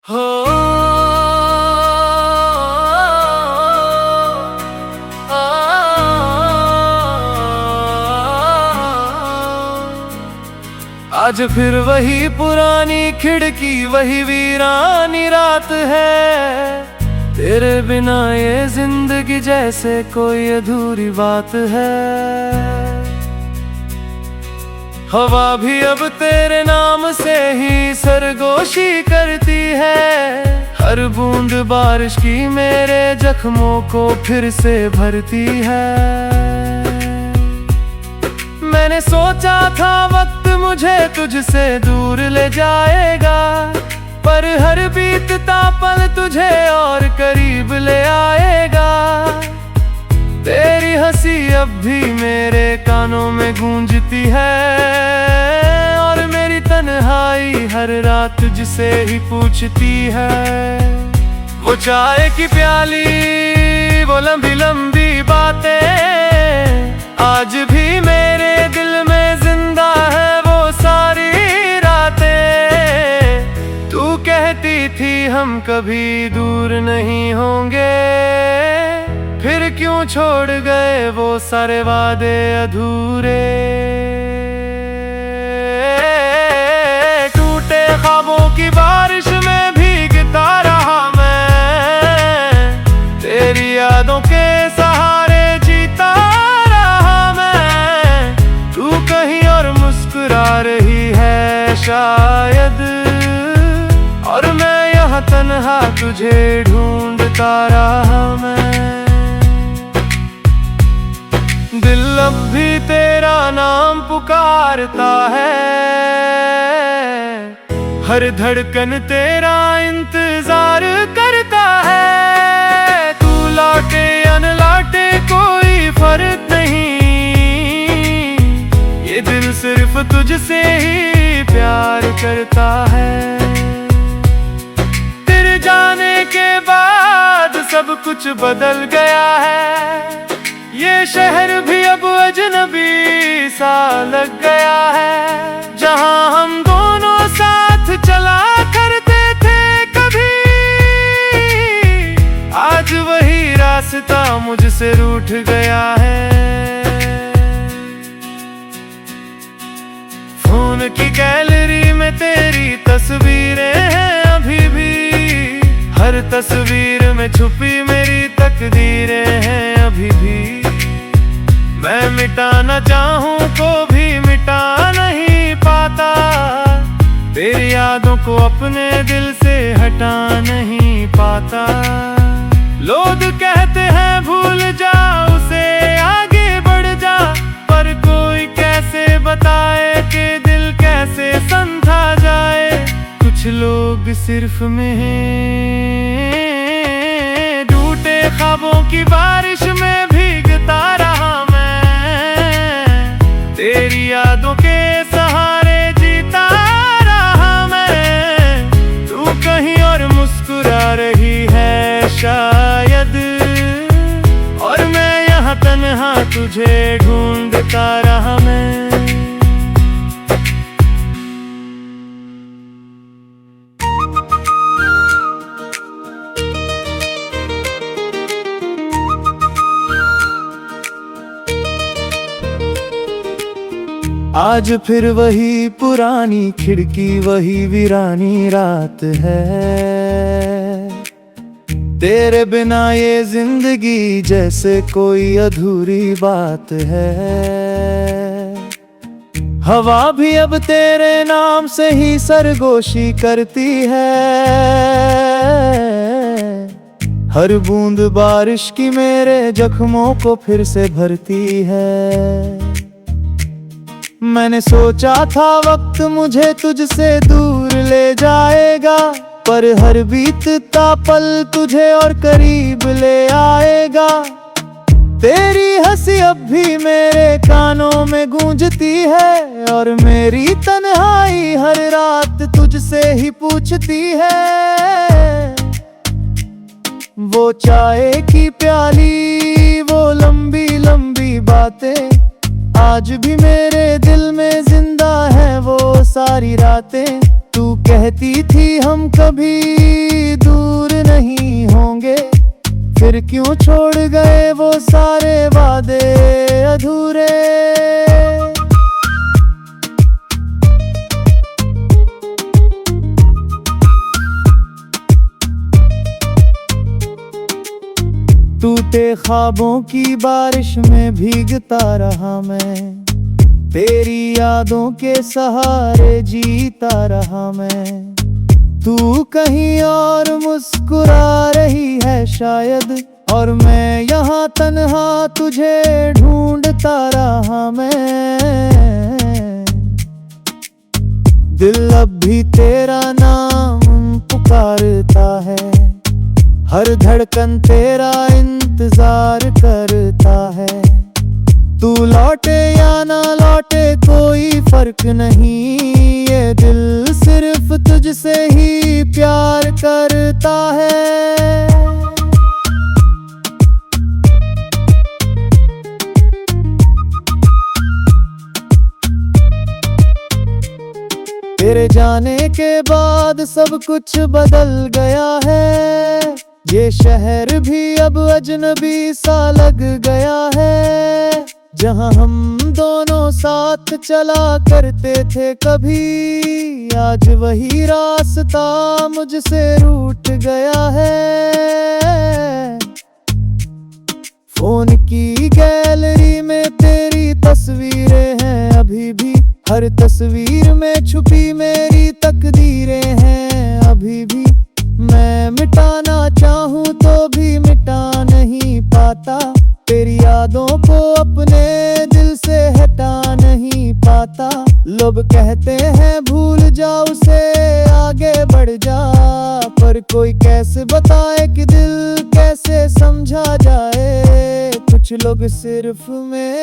हो आज फिर वही पुरानी खिड़की, वही वीरानी रात है। तेरे बिना ये जिंदगी जैसे कोई अधूरी बात है। हवा भी अब तेरे नाम से ही सरगोशी करती है। हर बूंद बारिश की मेरे जख्मों को फिर से भरती है। मैंने सोचा था वक्त मुझे तुझसे दूर ले जाएगा, पर हर बीतता पल तुझे और करीब ले आएगा। तेरी हंसी अब भी मेरे कानों में गूंजती है, और मेरी तन्हाई हर रात तुझसे ही पूछती है। वो चाय की प्याली, वो लंबी लंबी बातें आज भी मेरे दिल में जिंदा है। वो सारी रातें तू कहती थी हम कभी दूर नहीं होंगे, फिर क्यों छोड़ गए वो सारे वादे अधूरे। टूटे ख्वाबों की बारिश में भीगता रहा मैं, तेरी यादों के सहारे जीता रहा मैं। तू कहीं और मुस्कुरा रही है शायद, और मैं यहाँ तन्हा तुझे ढूंढता रहा मैं। दिल अब भी तेरा नाम पुकारता है, हर धड़कन तेरा इंतजार करता है। तू लौटे या न लौटे कोई फर्क नहीं, ये दिल सिर्फ तुझसे ही प्यार करता है। तेरे जाने के बाद सब कुछ बदल गया है। ये शहर भी अब अजनबी सा लग गया है। जहां हम दोनों साथ चला करते थे कभी, आज वही रास्ता मुझसे रूठ गया है। फोन की गैलरी में तेरी तस्वीरें हैं अभी भी, हर तस्वीर में छुपी मेरी तकदीरें हैं अभी भी। मैं मिटाना चाहूं को भी मिटा नहीं पाता, तेरी यादों को अपने दिल से हटा नहीं पाता। लोग कहते हैं भूल जा उसे, आगे बढ़ जा, पर कोई कैसे बताए कि दिल कैसे समझा जाए। कुछ लोग सिर्फ में टूटे ख्वाबों की बारिश में भीगता रहा मैं, तेरी यादों के सहारे जीता रहा मैं। तू कहीं और मुस्कुरा रही है शायद, और मैं यहाँ तन्हा तुझे ढूंढता रहा मैं। आज फिर वही पुरानी खिड़की, वही वीरानी रात है। तेरे बिना ये जिंदगी जैसे कोई अधूरी बात है। हवा भी अब तेरे नाम से ही सरगोशी करती है। हर बूंद बारिश की मेरे जख्मों को फिर से भरती है। मैंने सोचा था वक्त मुझे तुझसे दूर ले जाएगा, पर हर बीतता पल तुझे और करीब ले आएगा। तेरी हंसी अब भी मेरे कानों में गूंजती है, और मेरी तन्हाई हर रात तुझसे ही पूछती है। वो चाय की प्याली, वो लंबी लंबी बातें आज भी मेरे दिल में जिंदा है। वो सारी रातें तू कहती थी हम कभी दूर नहीं होंगे, फिर क्यों छोड़ गए वो सारे वादे अधूरे। टूटे ख्वाबों की बारिश में भीगता रहा मैं, तेरी यादों के सहारे जीता रहा मैं। तू कहीं और मुस्कुरा रही है शायद, और मैं यहाँ तन्हा तुझे ढूंढता रहा मैं। दिल अब भी तेरा नाम पुकारता है, हर धड़कन तेरा इंतजार करता है। तू लौटे या ना लौटे कोई फर्क नहीं, ये दिल सिर्फ तुझसे ही प्यार करता है। तेरे जाने के बाद सब कुछ बदल गया है, ये शहर भी अब अजनबी सा लग गया है। जहाँ हम दोनों साथ चला करते थे कभी, आज वही रास्ता मुझसे रूठ गया है। फोन की गैलरी में तेरी तस्वीरें हैं अभी भी, हर तस्वीर में छुपी मेरी तकदीरें हैं अभी भी। मैं मिटाना चाहूँ तो भी मिटा नहीं पाता, तेरी यादों को अपने दिल से हटा नहीं पाता। लोग कहते हैं भूल जा उसे, आगे बढ़ जा, पर कोई कैसे बताए कि दिल कैसे समझा जाए। कुछ लोग सिर्फ में